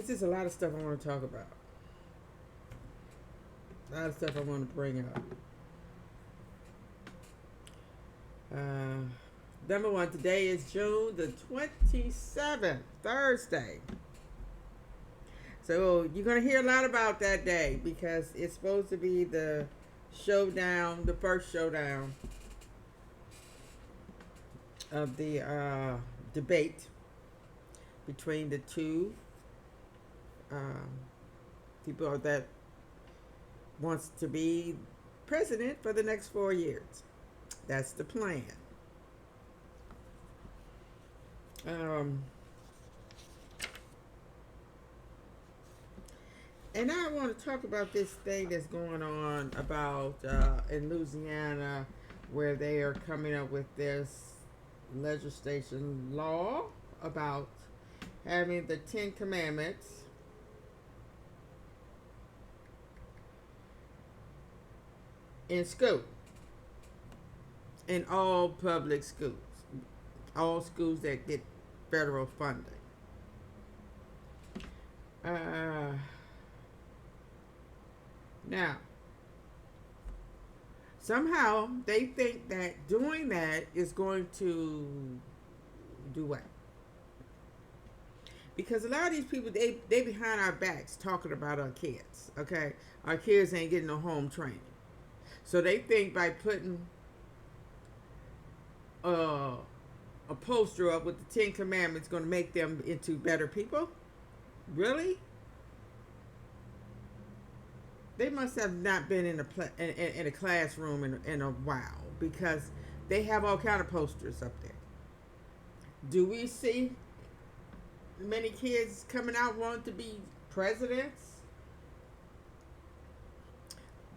It's just a lot of stuff I want to talk about. A lot of stuff I want to bring up. Uh, Number one, today is June the 27th, Thursday. So you're going to hear a lot about that day because it's supposed to be the showdown, the first showdown of the debate between the two um, people that wants to be president for the next 4 years. That's the plan. And I want to talk about this thing that's going on about in Louisiana, where they are coming up with this legislation law about having the 10 Commandments in school, in all public schools, all schools that get federal funding. Now, somehow they think that doing that is going to do what? Because a lot of these people, they behind our backs talking about our kids, okay? Our kids ain't getting no home training. So they think by putting a poster up with the 10 Commandments going to make them into better people? Really? They must have not been in a classroom in a while, because they have all kind of posters up there. Do we see many kids coming out wanting to be presidents?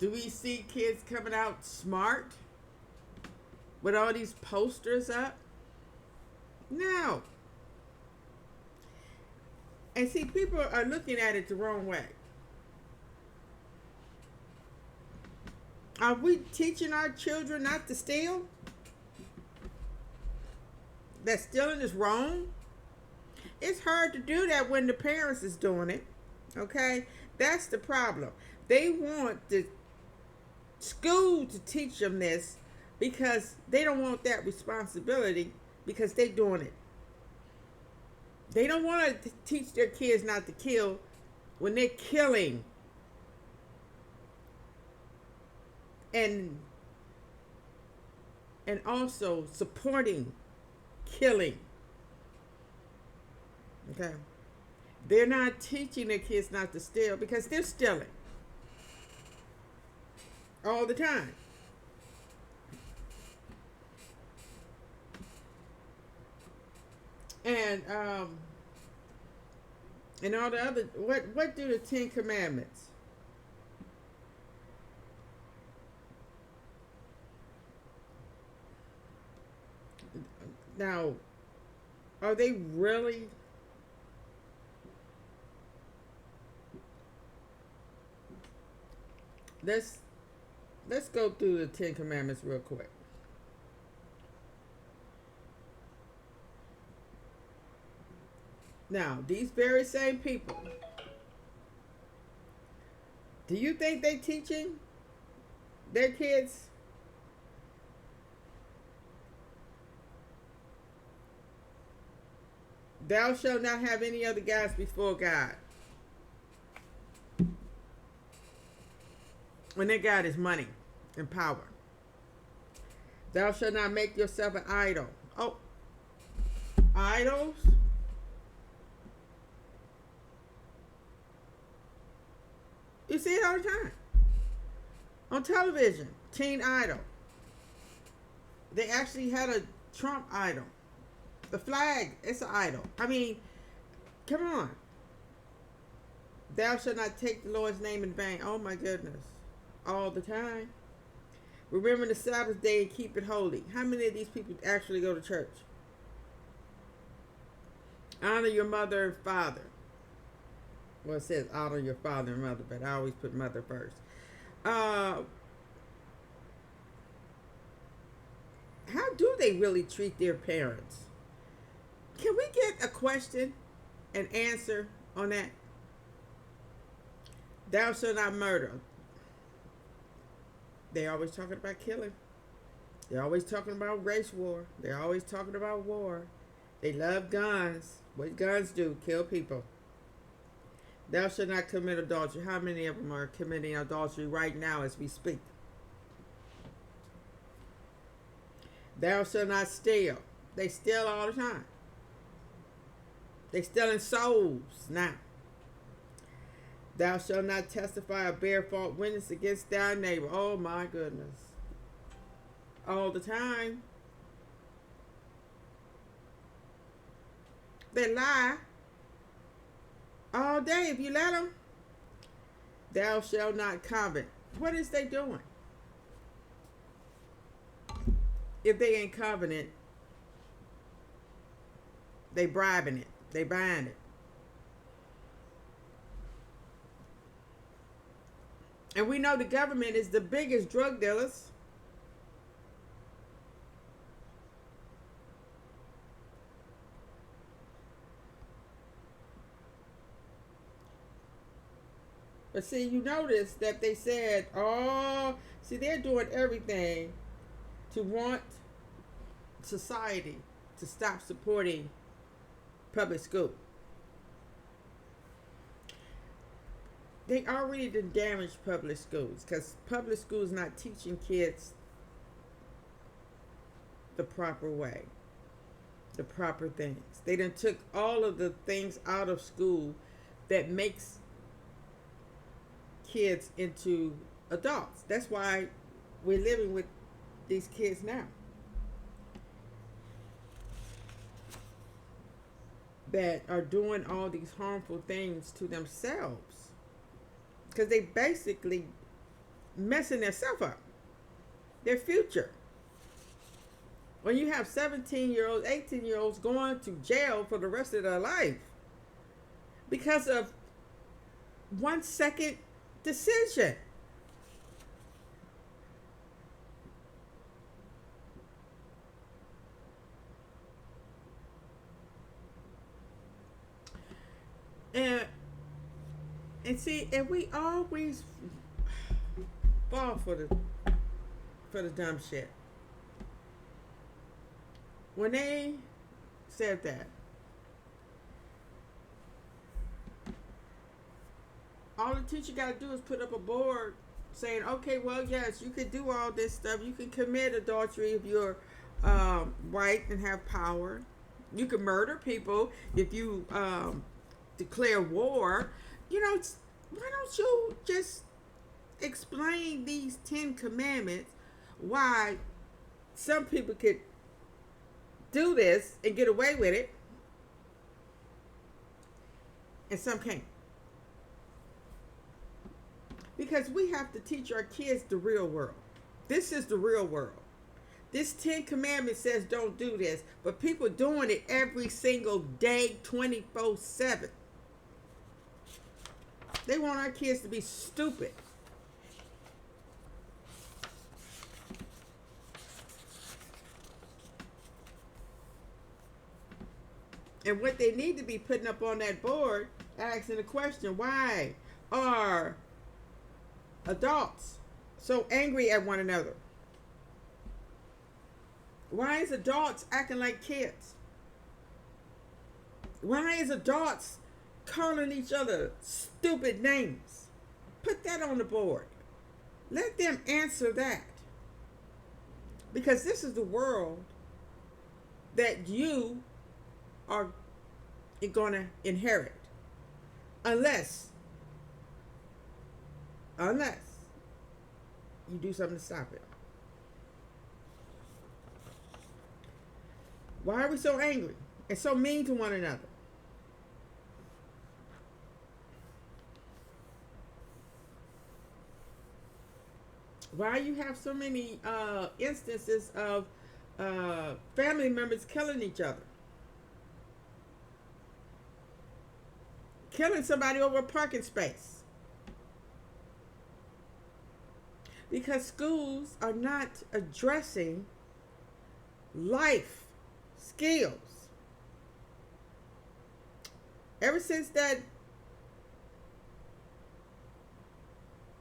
Do we see kids coming out smart with all these posters up? No. And see, people are looking at it the wrong way. Are we teaching our children not to steal? That stealing is wrong? It's hard to do that when the parents is doing it. Okay? That's the problem. They want the school to teach them this because they don't want that responsibility because they're doing it. They don't want to teach their kids not to kill when they're killing. And also supporting killing. Okay? They're not teaching their kids not to steal because they're stealing all the time. And all the other, what do the 10 Commandments? Now, are they really let's go through the 10 Commandments real quick. Now, these very same people, do you think they teaching their kids thou shalt not have any other gods before God? When their God is money and power. Thou shalt not make yourself an idol. Oh, idols? You see it all the time. On television, Teen Idol. They actually had a Trump idol. The flag, it's an idol. I mean, come on. Thou shalt not take the Lord's name in vain. Oh my goodness. All the time. Remember the Sabbath day and keep it holy. How many of these people actually go to church? Honor your mother and father. Well, it says honor your father and mother, but I always put mother first. How do they really treat their parents? Can we get a question and answer on that? Thou shalt not murder. They always talking about killing. They're always talking about race war. They're always talking about war. They love guns. What guns do? Kill people. Thou shalt not commit adultery. How many of them are committing adultery right now as we speak? Thou shalt not steal. They steal all the time. They stealing souls now. Thou shalt not testify or bear false witness against thy neighbor. Oh my goodness. All the time. They lie all day if you let them. Thou shalt not covet. What is they doing? If they ain't covenant, they bribing it. They buying it. And we know the government is the biggest drug dealers. But see, you notice that they said, oh, see, they're doing everything to want society to stop supporting public school. They already done damaged public schools because public schools not teaching kids the proper way, the proper things. They done took all of the things out of school that makes kids into adults. That's why we're living with these kids now that are doing all these harmful things to themselves because they basically messing themselves up, their future. When you have 17-year-olds, 18-year-olds going to jail for the rest of their life because of 1 second decision. And see, and we always fall for the dumb shit. When they said that, all the teacher got to do is put up a board saying, okay, well, yes, you can do all this stuff. You can commit adultery if you're white and have power. You can murder people if you declare war. You know, why don't you just explain these 10 commandments, why some people could do this and get away with it and some can't? Because we have to teach our kids the real world. This is the real world. This 10 commandments says don't do this, but people doing it every single day, 24/7. They want our kids to be stupid. And what they need to be putting up on that board, asking the question, why are adults so angry at one another? Why is adults acting like kids? Why is adults calling each other stupid names? Put that on the board. Let them answer that. Because this is the world that you are going to inherit. Unless you do something to stop it. Why are we so angry and so mean to one another? Why you have so many instances of family members killing each other? Killing somebody over a parking space. Because schools are not addressing life skills. Ever since that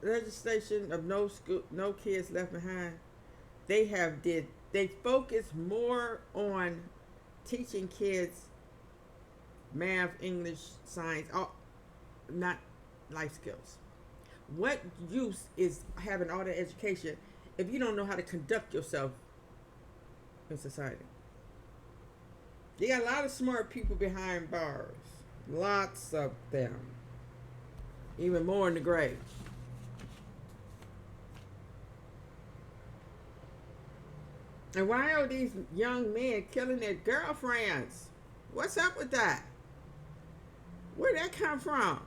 legislation of no school, no kids left behind, they focus more on teaching kids math, English, science, all, not life skills. What use is having all that education if you don't know how to conduct yourself in society? You got a lot of smart people behind bars, lots of them, even more in the grave. And why are these young men killing their girlfriends? What's up with that? Where'd that come from?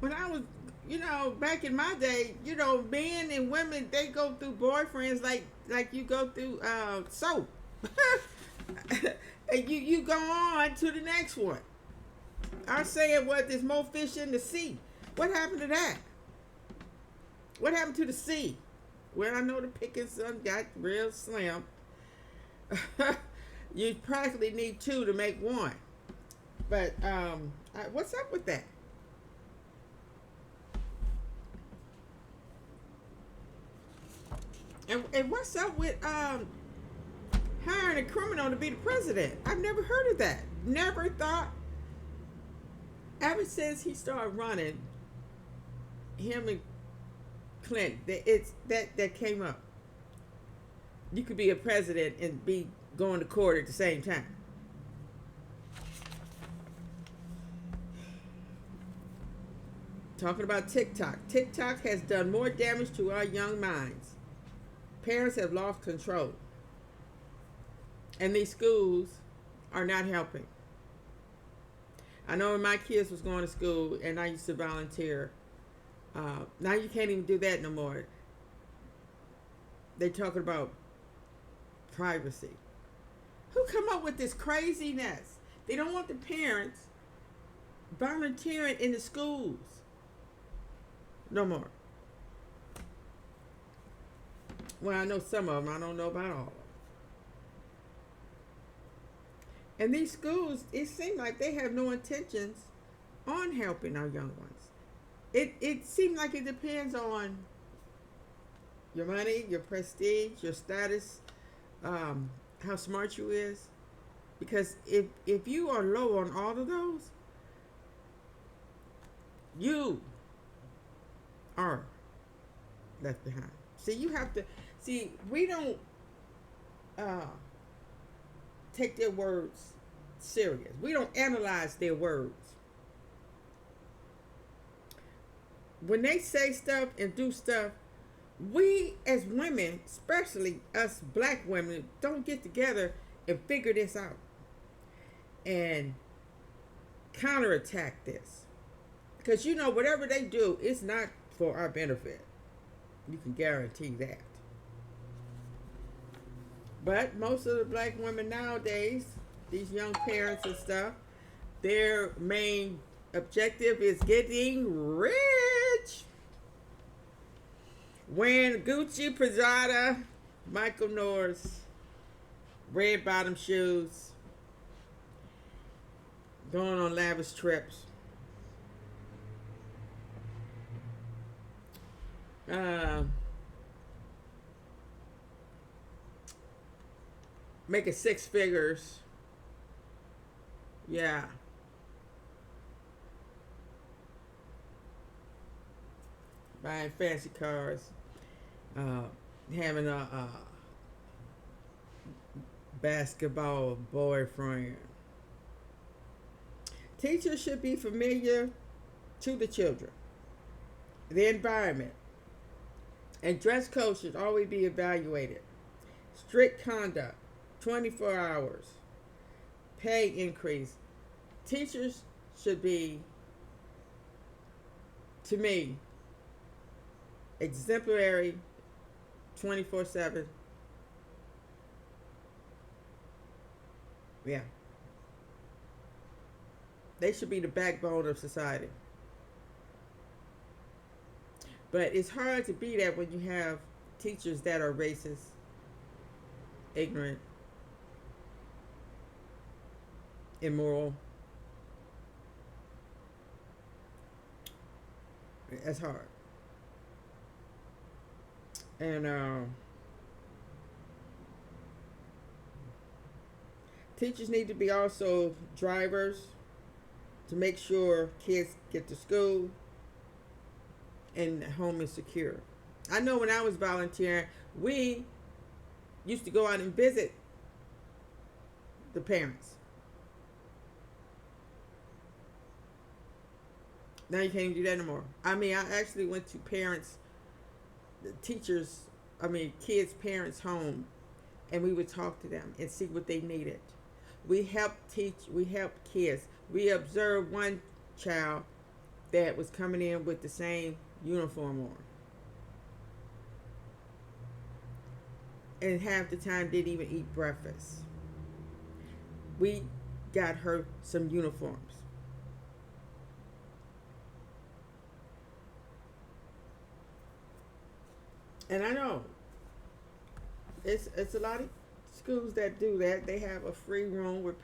When I was, back in my day, men and women, they go through boyfriends like you go through soap. And you go on to the next one. I saying what there's more fish in the sea. What happened to that? What happened to the sea? Well, I know the pickings got real slim. You practically need two to make one. But what's up with that? And what's up with hiring a criminal to be the president? I've never heard of that. Never thought. Ever since he started running, him and Clinton, it's that came up. You could be a president and be going to court at the same time. Talking about TikTok. TikTok has done more damage to our young minds. Parents have lost control. And these schools are not helping. I know when my kids was going to school and I used to volunteer. Now you can't even do that no more. They're talking about privacy. Who come up with this craziness? They don't want the parents volunteering in the schools no more. Well, I know some of them. I don't know about all of them. And these schools, it seems like they have no intentions on helping our young ones. It seems like it depends on your money, your prestige, your status, how smart you is. Because if you are low on all of those, you are left behind. See, you have to we don't take their words serious. We don't analyze their words. When they say stuff and do stuff, we as women, especially us black women, don't get together and figure this out and counterattack this. Because whatever they do, it's not for our benefit. You can guarantee that. But most of the black women nowadays, these young parents and stuff, their main objective is getting rich. Wearing Gucci, Prada, Michael Kors, red bottom shoes, going on lavish trips. Making six figures. Yeah. Buying fancy cars. Having a basketball boyfriend. Teachers should be familiar to the children, the environment, and dress code should always be evaluated. Strict conduct, 24 hours, pay increase. Teachers should be, to me, exemplary 24/7. Yeah. They should be the backbone of society. But it's hard to be that when you have teachers that are racist, ignorant, immoral. That's hard. And teachers need to be also drivers to make sure kids get to school and home is secure. I know when I was volunteering, we used to go out and visit the parents. Now you can't even do that anymore. I mean, I actually went to parents, the teachers, I mean, kids' parents' home, and we would talk to them and see what they needed. We helped teach, we helped kids. We observed one child that was coming in with the same uniform on. And half the time didn't even eat breakfast. We got her some uniforms. And I know it's a lot of schools that do that. They have a free room where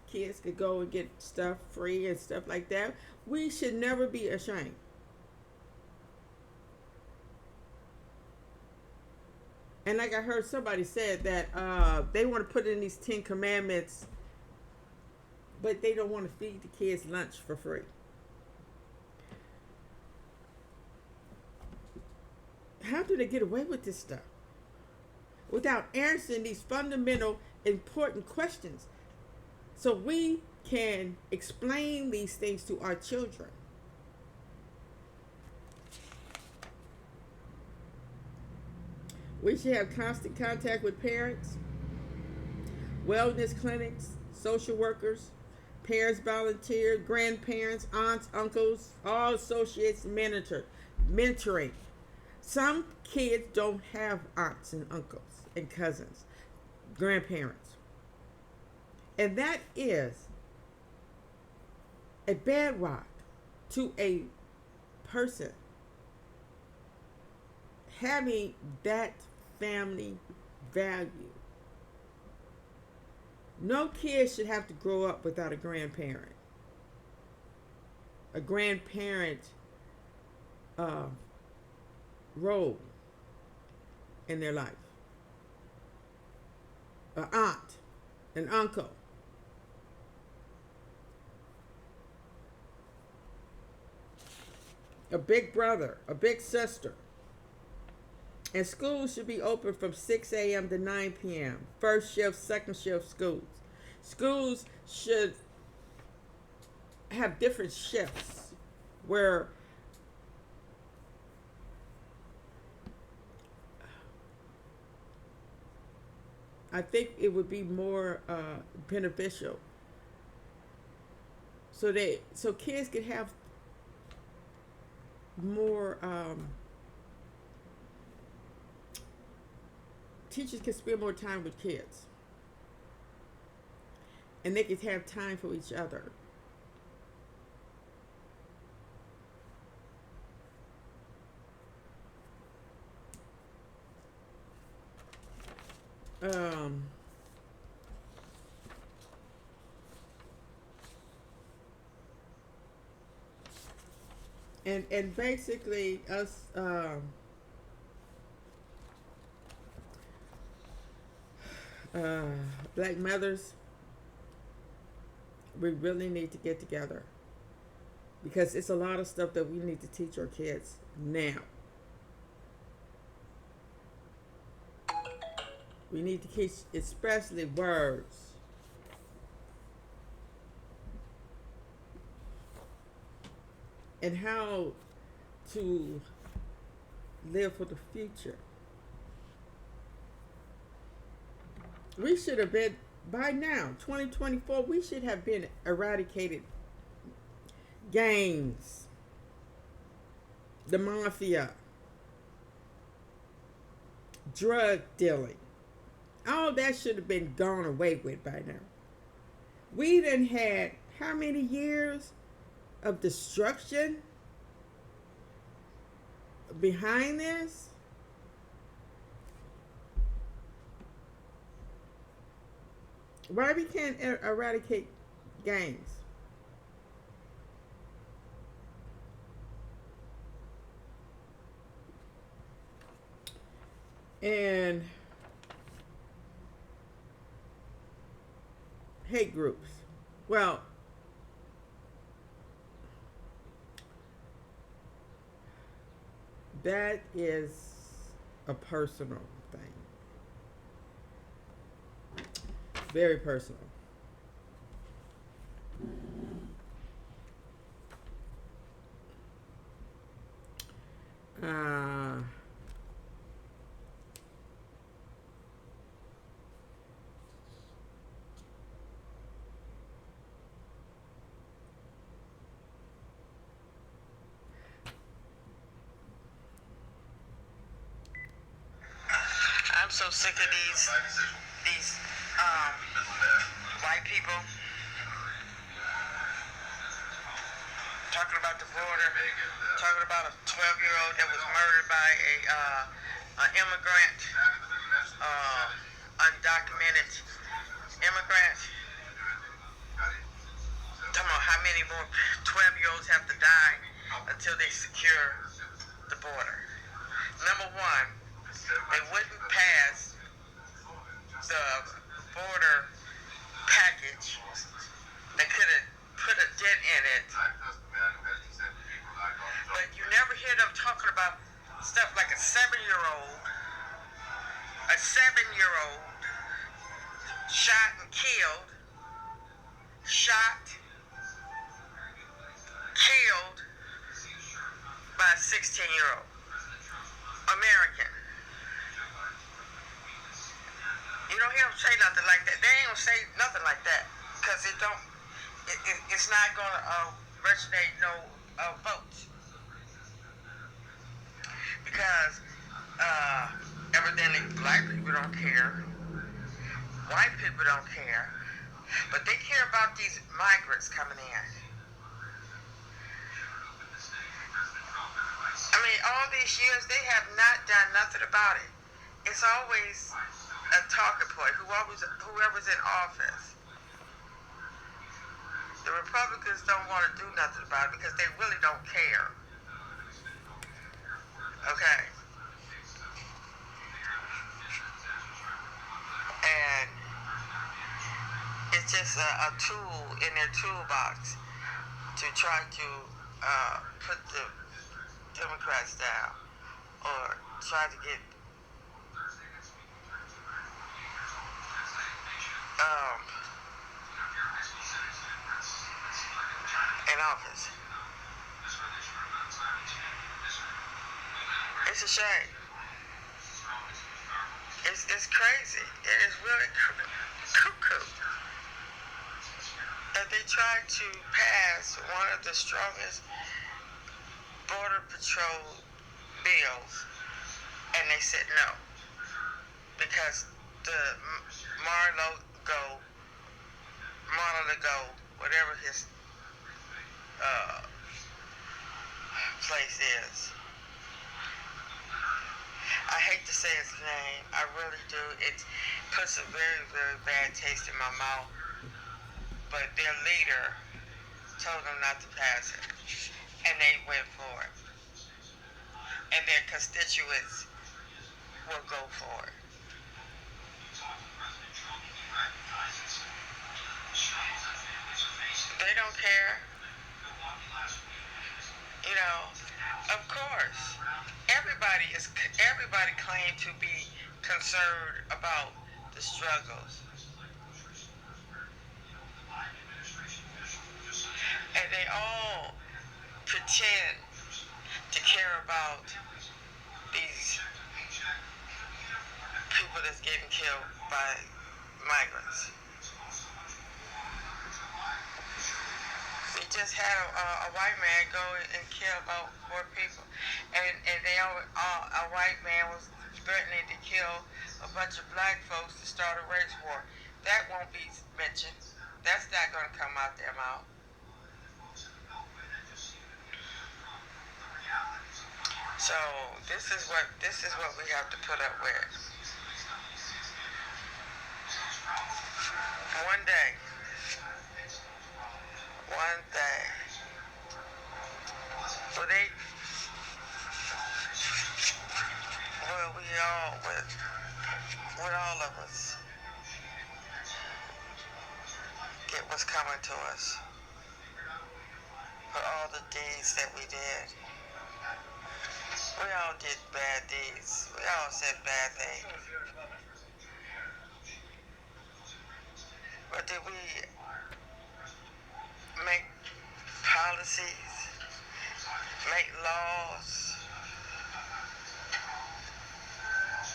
kids could go and get stuff free and stuff like that. We should never be ashamed. And like I heard somebody said that they want to put in these 10 Commandments, but they don't want to feed the kids lunch for free. How do they get away with this stuff without answering these fundamental, important questions so we can explain these things to our children? We should have constant contact with parents, wellness clinics, social workers, parents volunteers, grandparents, aunts, uncles, all associates, mentoring. Some kids don't have aunts and uncles and cousins, grandparents. And that is a bedrock to a person having that family value. No kid should have to grow up without a grandparent. A grandparent role in their life. An aunt, an uncle. A big brother, a big sister. And schools should be open from 6 a.m. to 9 p.m. First shift, second shift schools. Schools should have different shifts where I think it would be more beneficial so kids could have more teachers can spend more time with kids and they could have time for each other. Um, and basically us black mothers, we really need to get together because it's a lot of stuff that we need to teach our kids now. We need to teach especially words. And how to live for the future. We should have been, by now, 2024, we should have been eradicated gangs, the mafia, drug dealing. All that should have been gone away with by now. We done had how many years of destruction behind this? Why we can't eradicate gangs? And hate groups. Well, that is a personal thing. Very personal. Uh, I'm so sick of these white people talking about the border, talking about a 12-year-old that was murdered by an immigrant, undocumented immigrant. Talking about how many more 12-year-olds have to die until they secure the border. Number one, they wouldn't pass the border package. They could have put a dent in it. But you never hear them talking about stuff like a 7-year-old shot and killed by a 16-year-old American. You don't hear them say nothing like that. They ain't gonna say nothing like that because it's not gonna resonate no votes because evidently black people don't care, white people don't care, but they care about these migrants coming in. I mean, all these years they have not done nothing about it. It's always a talking point. Whoever's in office. The Republicans don't want to do nothing about it because they really don't care. Okay. And it's just a tool in their toolbox to try to put the Democrats down or try to get in office. It's a shame. It's crazy. It is really cuckoo that they tried to pass one of the strongest border patrol bills, and they said no because the Mar-a-Lago, whatever his place is. I hate to say his name. I really do. It puts a very, very bad taste in my mouth. But their leader told them not to pass it. And they went for it. And their constituents will go for it. They don't care. You know, of course, everybody claimed to be concerned about the struggles. And they all pretend to care about these people that's getting killed by migrants. We just had a white man go and kill about 4 people, and a white man was threatening to kill a bunch of black folks to start a race war. That won't be mentioned. That's not going to come out their mouth. So this is what we have to put up with. One day. Well, we all with coming to us for all the deeds that we did. We all did bad deeds. We all said bad things. But did we make policies, make laws,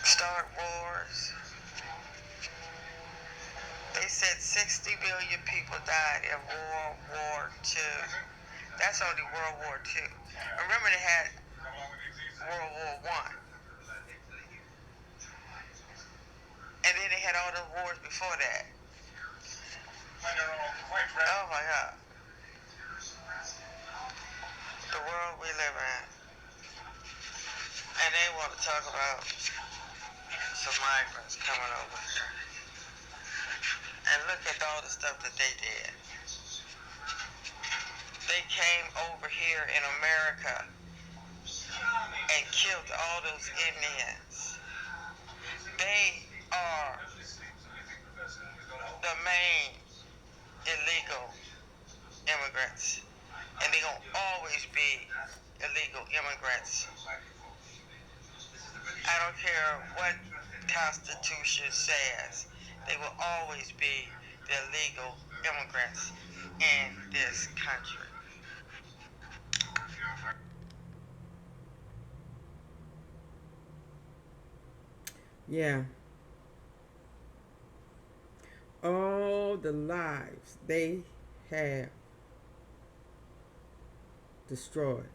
start wars? They said 60 million people died in World War II. That's only World War II. Remember they had World War I. And then they had all the wars before that. Oh my God. The world we live in. And they want to talk about some migrants coming over here. And look at all the stuff that they did. They came over here in America and killed all those Indians. They are the main illegal immigrants. And they're going to always be illegal immigrants. I don't care what Constitution says. They will always be the illegal immigrants in this country. Yeah. All the lives they have destroyed.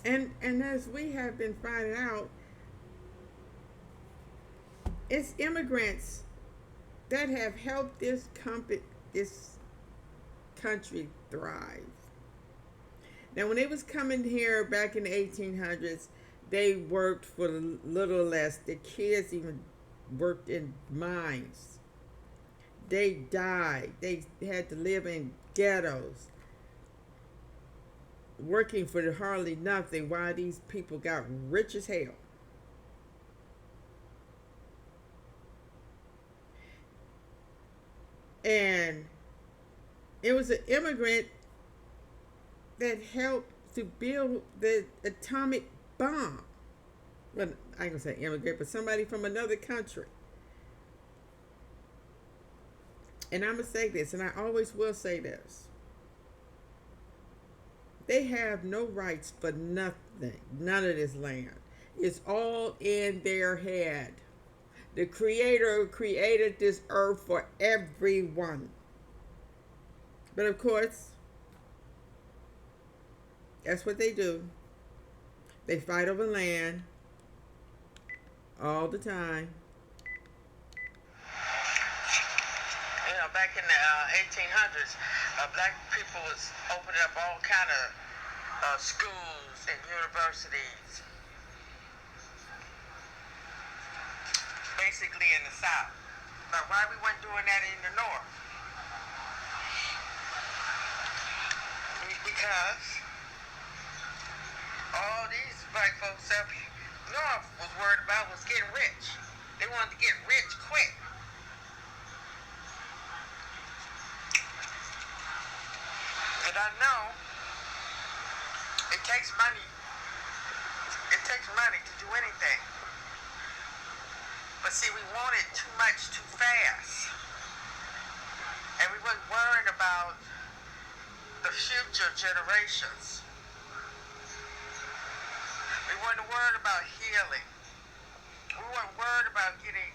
And as we have been finding out, it's immigrants that have helped this country thrive. Now, when they was coming here back in the 1800s, they worked for little less. The kids even worked in mines. They died. They had to live in ghettos, working for hardly nothing while these people got rich as hell. And it was an immigrant that helped to build the atomic bomb. Well, I ain't gonna say immigrant, but somebody from another country. And I'm gonna say this, and I always will say this. They have no rights for nothing, none of this land. It's all in their head. The Creator created this earth for everyone. But of course, that's what they do. They fight over land all the time. You know, back in the 1800s, black people was opening up all kind of schools and universities, basically in the South. But why we weren't doing that in the North? Because all these black folks up north was worried about was getting rich. They wanted to get rich quick. And I know it takes money. It takes money to do anything. But see, we wanted too much too fast. And we weren't worried about the future generations. We weren't worried about healing. We weren't worried about getting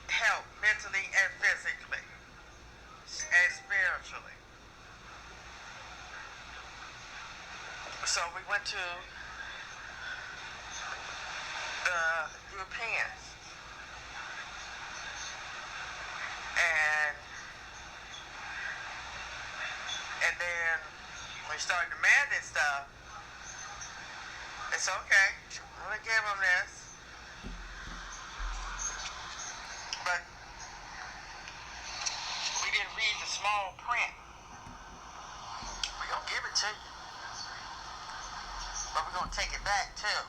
help mentally and physically and spiritually. So we went to the Europeans. And then when we started demanding stuff, it's okay. I'm gonna give them this. But we didn't read the small print. We're gonna give it to you. But we're gonna take it back too.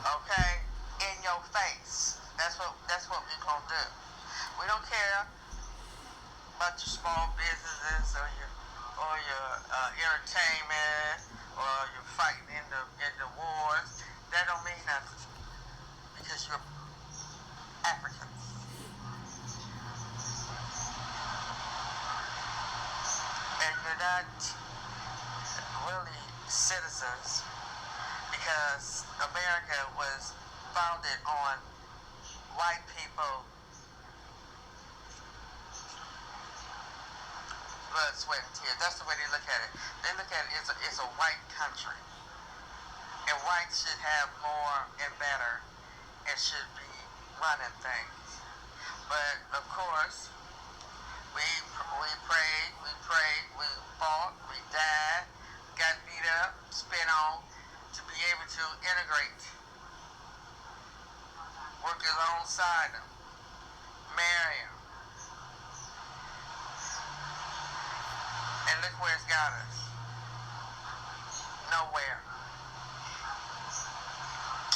Okay, in your face. That's what we're gonna do. We don't care about your small businesses or your entertainment or your fighting in the wars. That don't mean nothing because you're Africans and you're not really citizens because America was founded on white people blood, sweat, and tears. That's the way they look at it. They look at it as a white country. And whites should have more and better and should be running things. But of course, we fought, we died, got beat up, spit on to be able to integrate, work alongside them, marry them, and look where it's got us. Nowhere.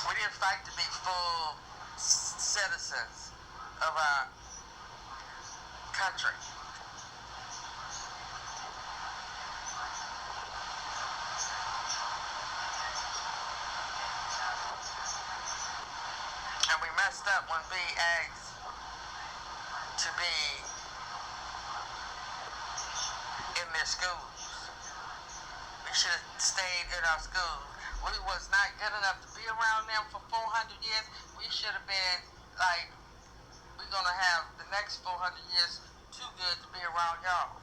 We didn't fight to be full citizens of our country. And we messed up when we asked to be in their schools. We should have stayed in our schools. We was not good enough to be around them for 400 years. We should have been like, we're going to have the next 400 years too good to be around y'all.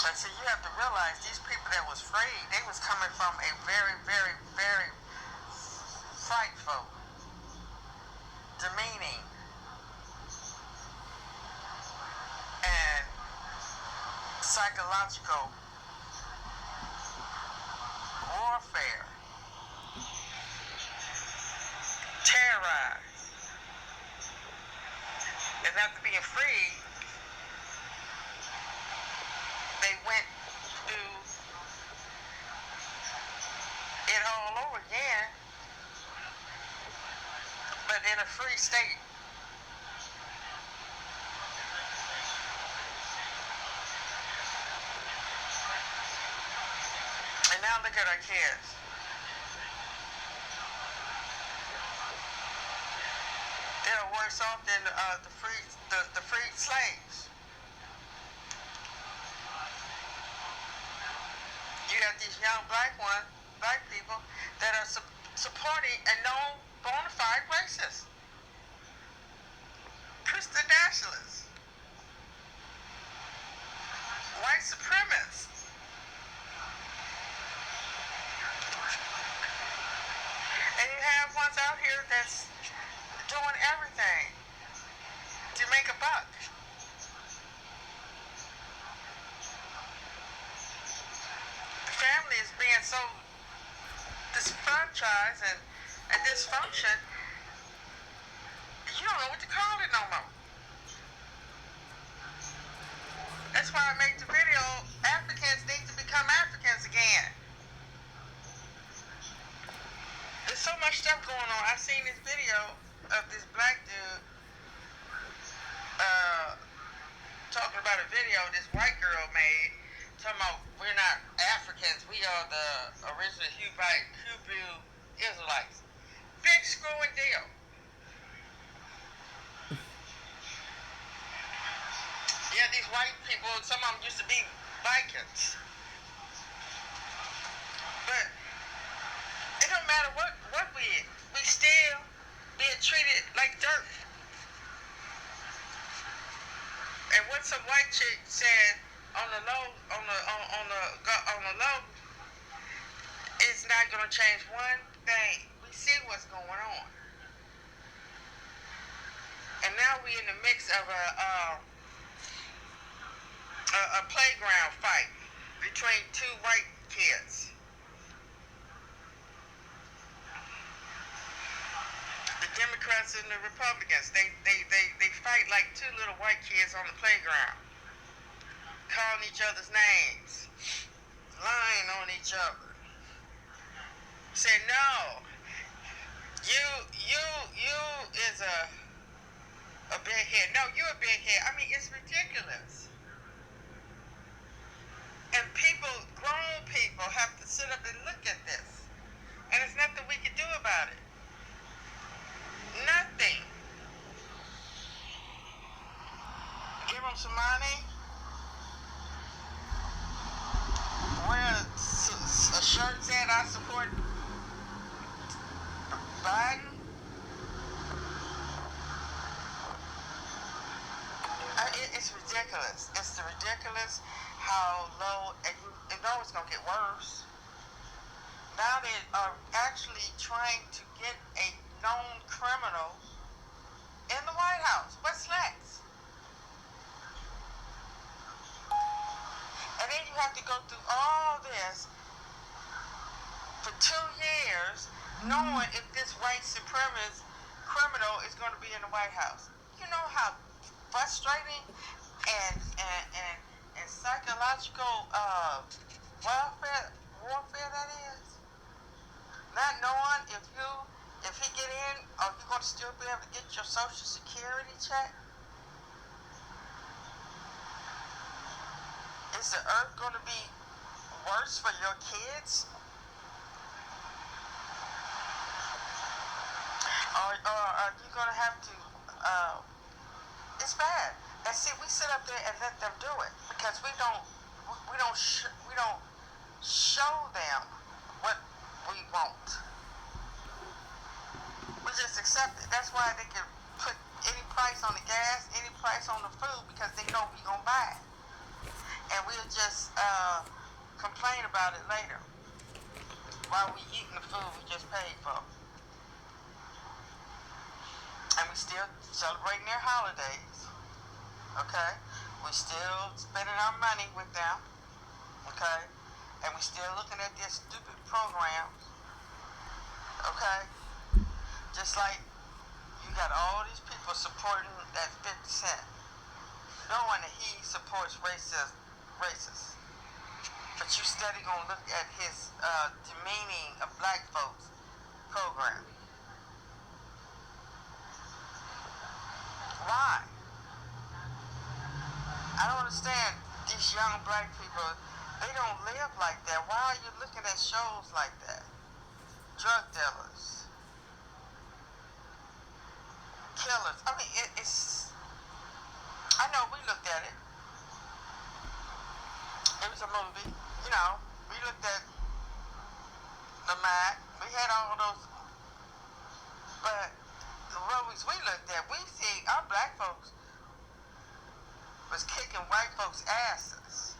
And see, you have to realize these people that was freed, they was coming from a very, very, very frightful, demeaning, and psychological warfare, terrorized. And after being free, they went through it all over again, but in a free state. And now look at our kids. They're worse off than the freed slaves. You got these young black people that are supporting a known bona fide racist, Christian nationalists, white supremacists. And you have ones out here that's doing everything to make a buck. The family is being so disenfranchised and dysfunction, you don't know what to call it no more. That's why I made the video, Africans need to become Africans again. There's so much stuff going on. I seen this video of this black dude talking about a video this white girl made, talking about we're not Africans, we are the original Hebrew Israelites. Big screwing deal. Yeah, these white people, some of them used to be Vikings. But it don't matter what we still being treated like dirt. And what some white chick said on the low, it's not gonna change one thing. We see what's going on, and now we in the mix of a playground fight between two white kids. The Democrats and the Republicans, they fight like two little white kids on the playground, calling each other's names. each other. Say no. You is a big head. No, you a big head. I mean, it's ridiculous. And people, grown people, have to sit up and look at this. And there's nothing we can do about it. Nothing. Give them some money. Wear a shirt saying I support Biden. It's ridiculous. It's ridiculous how low, and you know it's going to get worse. Now they are actually trying to get a known criminal in the White House. What's next? And then you have to go through all this for 2 years knowing if this white supremacist criminal is going to be in the White House. You know how frustrating and psychological warfare that is? Not knowing if he get in, are you going to still be able to get your Social Security check? Is the earth going to be worse for your kids? Or are you going to have to, it's bad. And see, we sit up there and let them do it because we don't show them what we want. We just accept it. That's why they can put any price on the gas, any price on the food because they know we gonna buy it. And we'll just complain about it later while we eating the food we just paid for. And we still celebrating their holidays. Okay? We still spending our money with them. Okay? And we still looking at their stupid programs. Okay? Just like you got all these people supporting that 50 Cent, knowing that he supports racists. But you steady gonna look at his demeaning of black folks program. Why? I don't understand these young black people. They don't live like that. Why are you looking at shows like that? Drug dealers. Killers. I mean, it's... I know we looked at it. It was a movie. You know, we looked at the Mac. We had all those. But the movies we looked at, we see our black folks was kicking white folks' asses.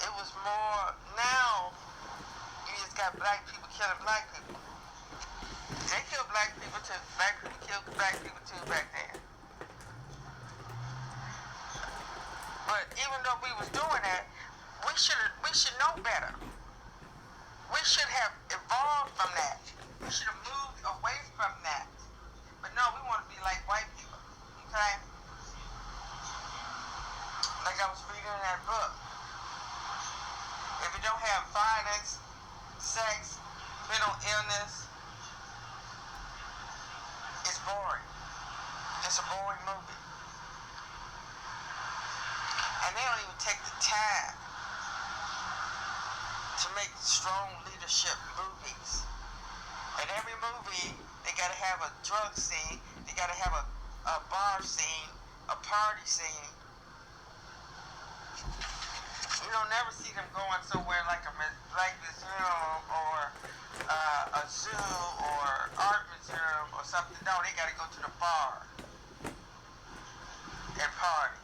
It was more, now you just got black people killing black people. They killed black people too. Black people killed black people too back then. But even though we was doing that, we should know better. We should have evolved from that. We should have moved away from that. But no, we want to be like white people. Okay? Like I was reading in that book. If you don't have violence, sex, mental illness, it's boring. It's a boring movie. And they don't even take the time to make strong leadership movies. In every movie, they gotta have a drug scene, they gotta have a bar scene, a party scene. You don't never see them going somewhere like a museum or a zoo or art museum or something. No, they gotta go to the bar and party.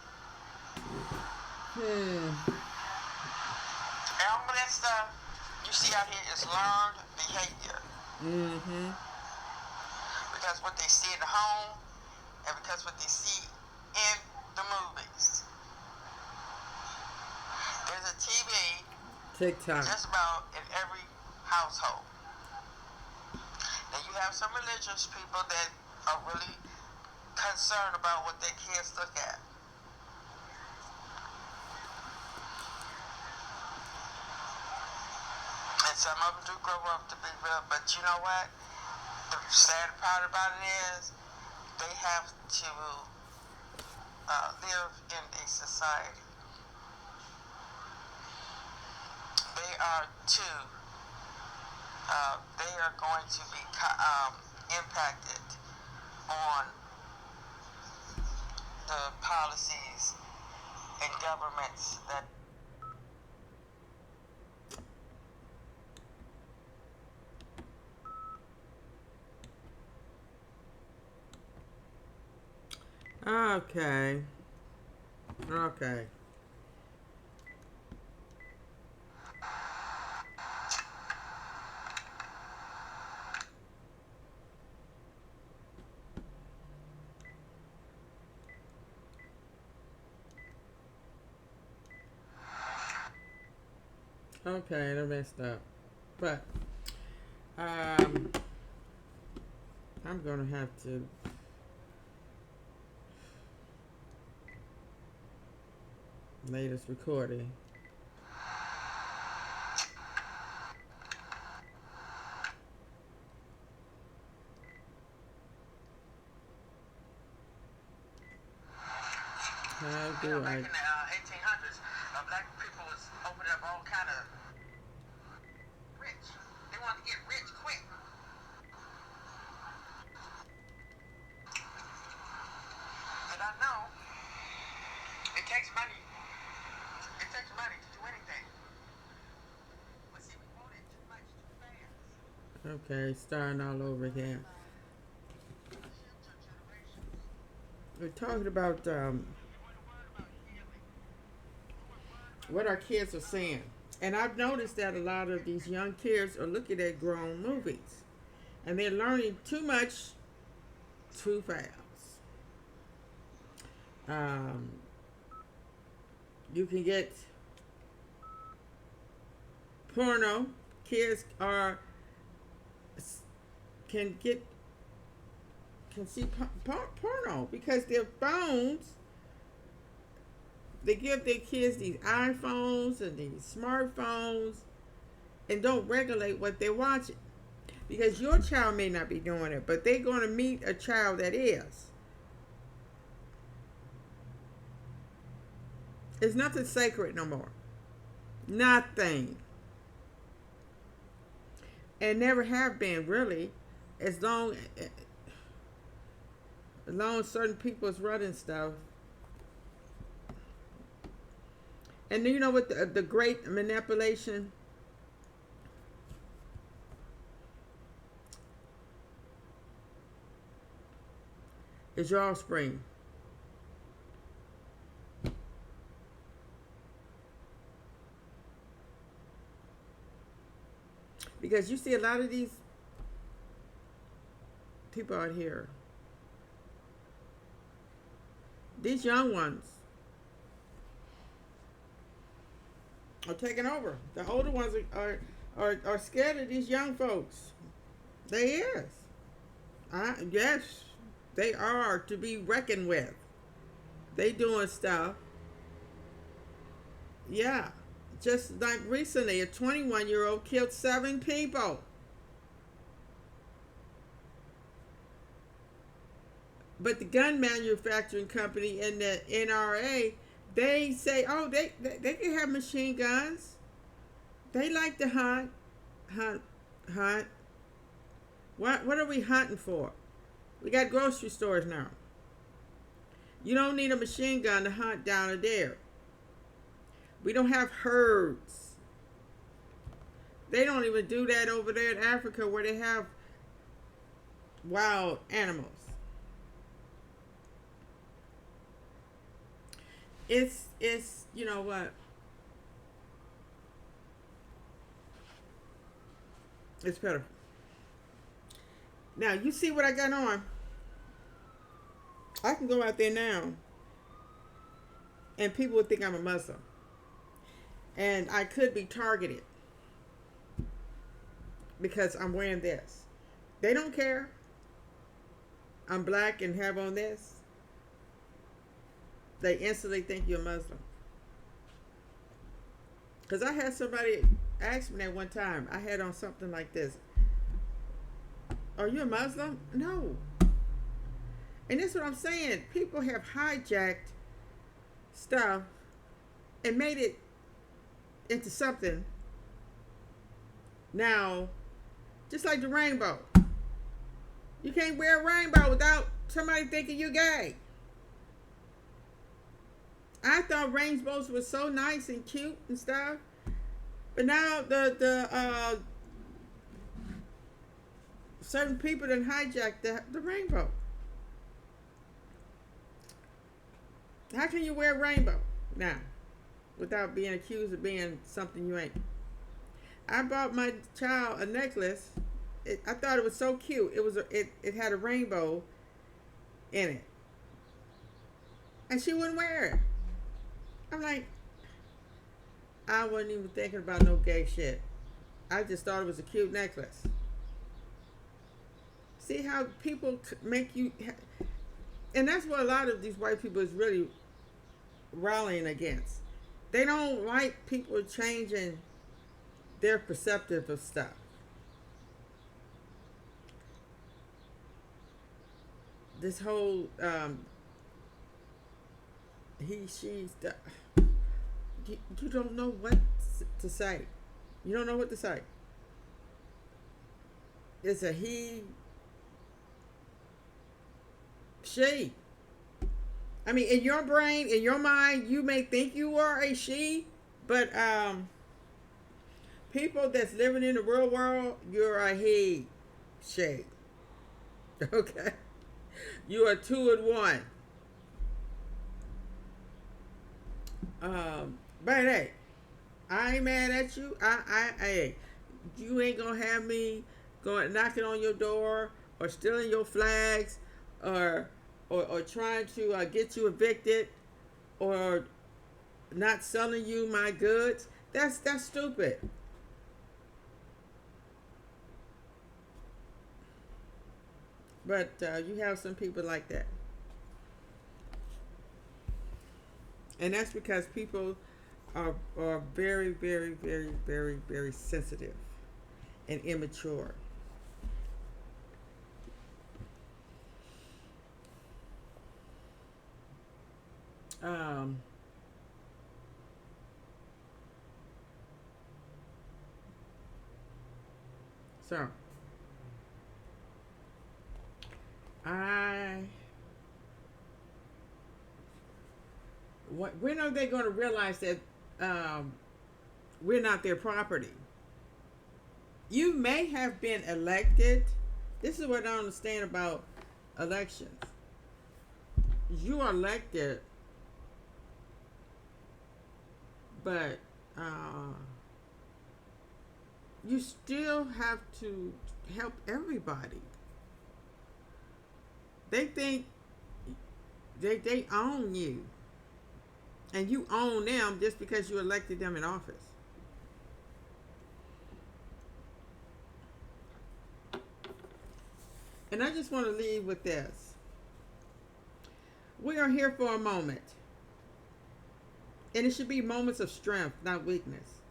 And all of that stuff you see out here is learned behavior. Because what they see in the home and because what they see in the movies. There's a TV TikTok just about in every household. Now you have some religious people that are really concerned about what their kids look at. Some of them do grow up to be real, but you know what? The sad part about it is they have to live in a society. They are too. They are going to be impacted on the policies and governments that. Okay. Okay. Okay, they're messed up. But um I'm gonna have to latest recording. How You know, do back I? in the 1800s, black people was opening up all kind of rich. They wanted to get rich quick. And I know it takes money. It takes money to do anything. But see, we want it too much too fast. Okay, starting all over again. We're talking about what our kids are seeing. And I've noticed that a lot of these young kids are looking at grown movies. And they're learning too much too fast. Um, you can get porno. Kids are can get can see porno because their phones. They give their kids these iPhones and these smartphones and don't regulate what they're watching. Because your child may not be doing it, but they're going to meet a child that is. It's nothing sacred no more. Nothing. And never have been, really. As long as certain people is running stuff. And you know what the great manipulation is your offspring. Because you see a lot of these people out here, these young ones are taking over. The older ones are scared of these young folks. They is. Yes, they are to be reckoned with. They doing stuff. Yeah. Just like recently, a 21-year-old killed 7 people. But the gun manufacturing company and the NRA, they say, oh, they can have machine guns. They like to hunt. What are we hunting for? We got grocery stores now. You don't need a machine gun to hunt down there. We don't have herds. They don't even do that over there in Africa where they have wild animals. It's you know what? It's better. Now you see what I got on. I can go out there now and people would think I'm a Muslim. And I could be targeted because I'm wearing this. They don't care. I'm black and have on this. They instantly think you're Muslim. Because I had somebody asked me that one time. I had on something like this. Are you a Muslim? No. And that's what I'm saying. People have hijacked stuff and made it into something. Now, just like the rainbow. You can't wear a rainbow without somebody thinking you're gay. I thought rainbows were so nice and cute and stuff. But now the certain people done hijacked the rainbow. How can you wear a rainbow now without being accused of being something you ain't? I bought my child a necklace. I thought it was so cute. It had a rainbow in it, and she wouldn't wear it. I'm like, I wasn't even thinking about no gay shit. I just thought it was a cute necklace. See how people make you, and that's what a lot of these white people is really rallying against. They don't like people changing their perceptive of stuff. This whole he, she stuff. You don't know what to say. You don't know what to say. It's a he, she. I mean, in your brain, in your mind, you may think you are a she, but people that's living in the real world, you're a he, she. Okay? You are 2 in 1. But hey, I ain't mad at you. Hey, you ain't gonna have me going knocking on your door or stealing your flags or trying to get you evicted or not selling you my goods. That's stupid. But you have some people like that. And that's because people are very, very, very, very, very sensitive and immature. Um, so, when are they going to realize that we're not their property? You may have been elected. This is what I don't understand about elections. You are elected, but you still have to help everybody. They think they own you, and you own them just because you elected them in office. And I just want to leave with this. We are here for a moment. And it should be moments of strength, not weakness.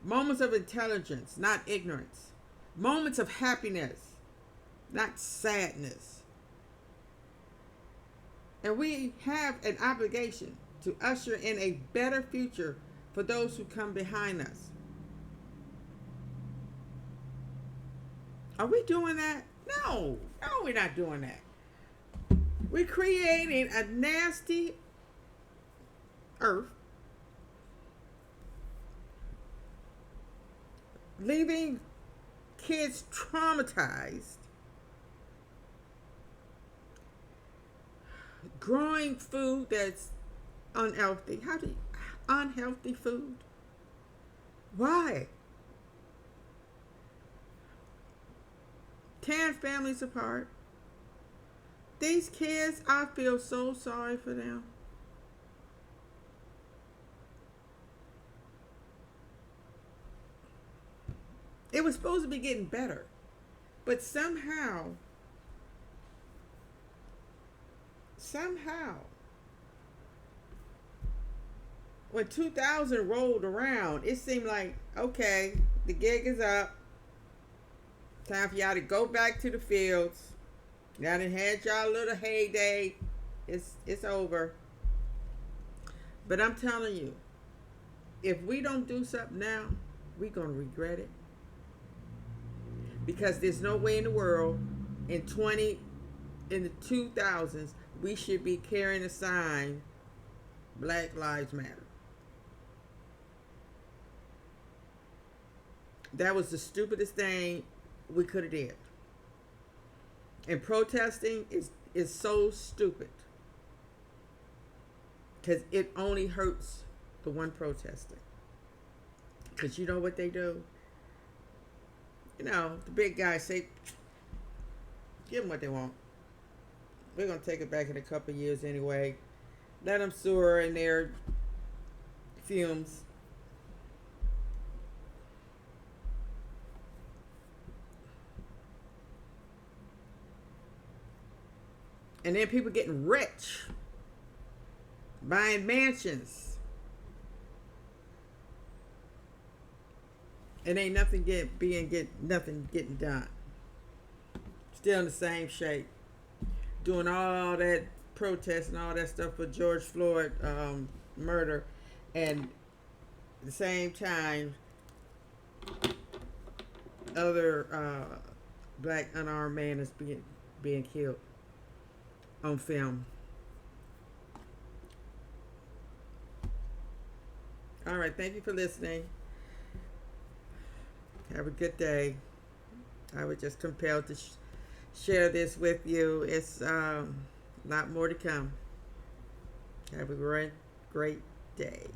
Moments of intelligence, not ignorance. Moments of happiness, not sadness. And we have an obligation to usher in a better future for those who come behind us. Are we doing that? No, we're not doing that. We're creating a nasty earth, leaving kids traumatized, growing food that's unhealthy. Unhealthy food? Why? Tearing families apart. These kids, I feel so sorry for them. It was supposed to be getting better. But somehow, when 2000 rolled around, it seemed like, okay, The gig is up. Time for y'all to go back to the fields. Y'all done had y'all little heyday. It's over. But I'm telling you, if we don't do something now, we're gonna regret it. Because there's no way in the world in the 2000s we should be carrying a sign Black Lives Matter. That was the stupidest thing we could have did. And protesting is so stupid. Because it only hurts the one protesting. Because you know what they do? You know, the big guys say, give them what they want. We're going to take it back in a couple of years anyway. Let them soar in their fumes. And then people getting rich, buying mansions, and ain't nothing nothing getting done. Still in the same shape, doing all that protest and all that stuff for George Floyd murder, and at the same time, other black unarmed man is being killed on film. All right, thank you for listening. Have a good day. I was just compelled to share this with you. It's a lot more to come. Have a great day.